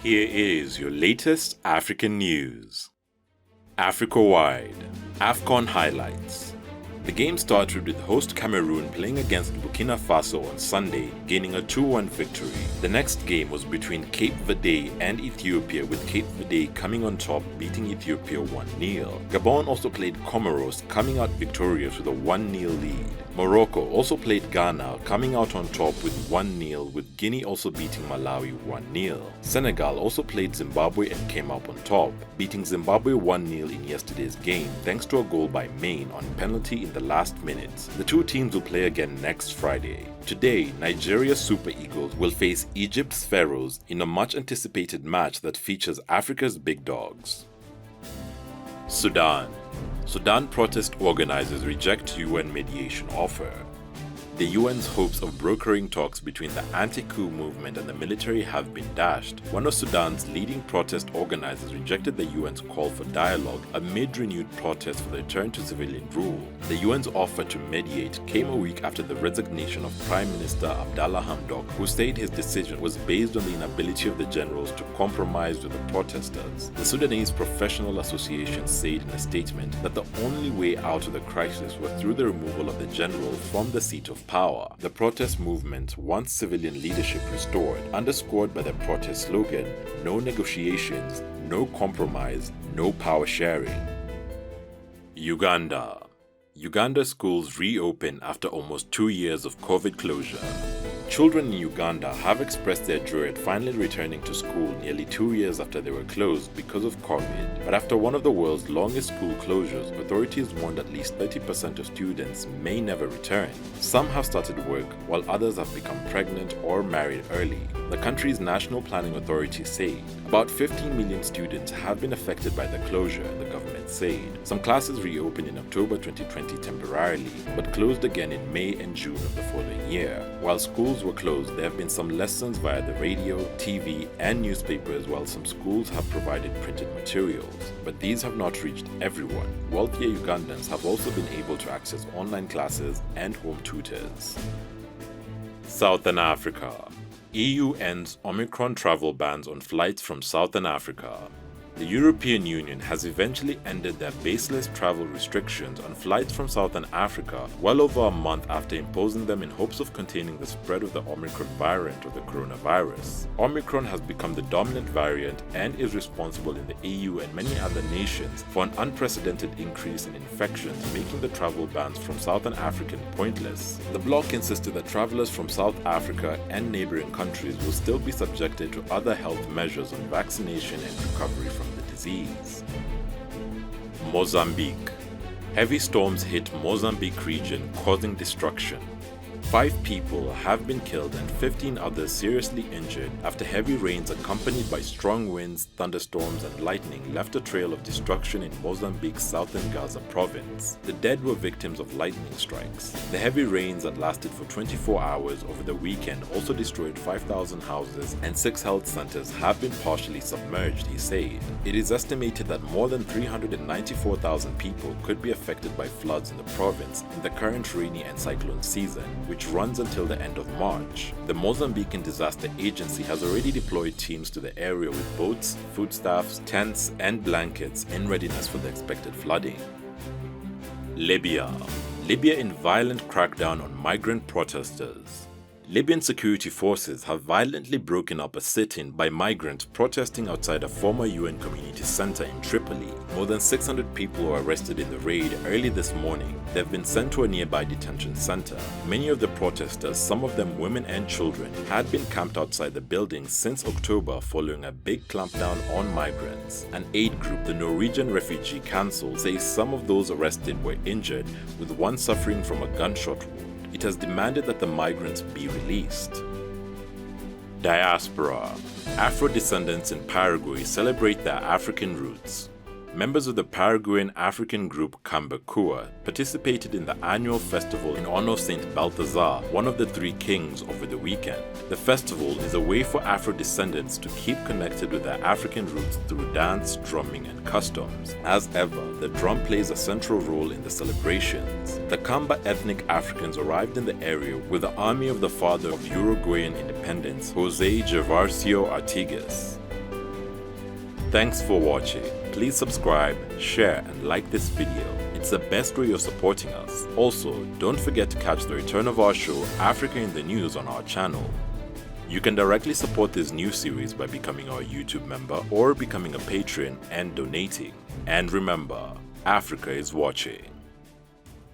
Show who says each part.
Speaker 1: Here is your latest African news. Africa-wide, Afcon highlights. The game started with host Cameroon playing against Burkina Faso on Sunday, gaining a 2-1 victory. The next game was between Cape Verde and Ethiopia, with Cape Verde coming on top, beating Ethiopia 1-0. Gabon also played Comoros, coming out victorious with a 1-0 lead. Morocco also played Ghana, coming out on top with 1-0, with Guinea also beating Malawi 1-0. Senegal also played Zimbabwe and came up on top, beating Zimbabwe 1-0 in yesterday's game thanks to a goal by Maine on penalty in the last minute. The two teams will play again next Friday. Today, Nigeria's Super Eagles will face Egypt's Pharaohs in a much-anticipated match that features Africa's big dogs. Sudan protest organizers reject UN mediation offer. The UN's hopes of brokering talks between the anti-coup movement and the military have been dashed. One of Sudan's leading protest organizers rejected the UN's call for dialogue amid renewed protests for the return to civilian rule. The UN's offer to mediate came a week after the resignation of Prime Minister Abdallah Hamdok, who said his decision was based on the inability of the generals to compromise with the protesters. The Sudanese Professional Association said in a statement that the only way out of the crisis was through the removal of the general from the seat of power. The protest movement wants civilian leadership restored, underscored by the protest slogan, "No negotiations, no compromise, no power sharing." Uganda schools reopen after almost 2 years of COVID closure. Children in Uganda have expressed their joy at finally returning to school nearly 2 years after they were closed because of COVID. But after one of the world's longest school closures, authorities warned at least 30% of students may never return. Some have started work, while others have become pregnant or married early. The country's National Planning Authority said about 15 million students have been affected by the closure, the government said. Some classes reopened in October 2020 temporarily, but closed again in May and June of the following year. While schools were closed, there have been some lessons via the radio, TV, and newspapers, while some schools have provided printed materials. But these have not reached everyone. Wealthier Ugandans have also been able to access online classes and home tutors. Southern Africa. EU ends Omicron travel bans on flights from Southern Africa. The European Union has eventually ended their baseless travel restrictions on flights from Southern Africa well over a month after imposing them in hopes of containing the spread of the Omicron variant of the coronavirus. Omicron has become the dominant variant and is responsible in the EU and many other nations for an unprecedented increase in infections, making the travel bans from Southern Africa pointless. The bloc insisted that travelers from South Africa and neighboring countries will still be subjected to other health measures on vaccination and recovery from the disease. Mozambique. Heavy storms hit Mozambique region, causing destruction. 5 people have been killed and 15 others seriously injured after heavy rains accompanied by strong winds, thunderstorms, and lightning left a trail of destruction in Mozambique's southern Gaza province. The dead were victims of lightning strikes. The heavy rains that lasted for 24 hours over the weekend also destroyed 5,000 houses, and 6 health centers have been partially submerged, he said. It is estimated that more than 394,000 people could be affected by floods in the province in the current rainy and cyclone season, which runs until the end of March. The Mozambican Disaster Agency has already deployed teams to the area with boats, foodstuffs, tents, and blankets in readiness for the expected flooding. Libya in violent crackdown on migrant protesters. Libyan security forces have violently broken up a sit-in by migrants protesting outside a former UN community center in Tripoli. More than 600 people were arrested in the raid early this morning. They have been sent to a nearby detention center. Many of the protesters, some of them women and children, had been camped outside the building since October following a big clampdown on migrants. An aid group, the Norwegian Refugee Council, says some of those arrested were injured, with one suffering from a gunshot wound. It has demanded that the migrants be released. Diaspora. Afro Descendants in Paraguay celebrate their African roots. Members of the Paraguayan African group Cambacua participated in the annual festival in honor of Saint Balthazar, one of the 3 kings, over the weekend. The festival is a way for Afro Descendants to keep connected with their African roots through dance, drumming, and customs. As ever, the drum plays a central role in the celebrations. The Kamba ethnic Africans arrived in the area with the army of the father of Uruguayan independence, José Gervasio Artigas. Thanks for watching. Please subscribe, share, and like this video. It's the best way of supporting us. Also, don't forget to catch the return of our show, Africa in the News, on our channel. You can directly support this new series by becoming our YouTube member or becoming a patron and donating. And remember, Africa is watching.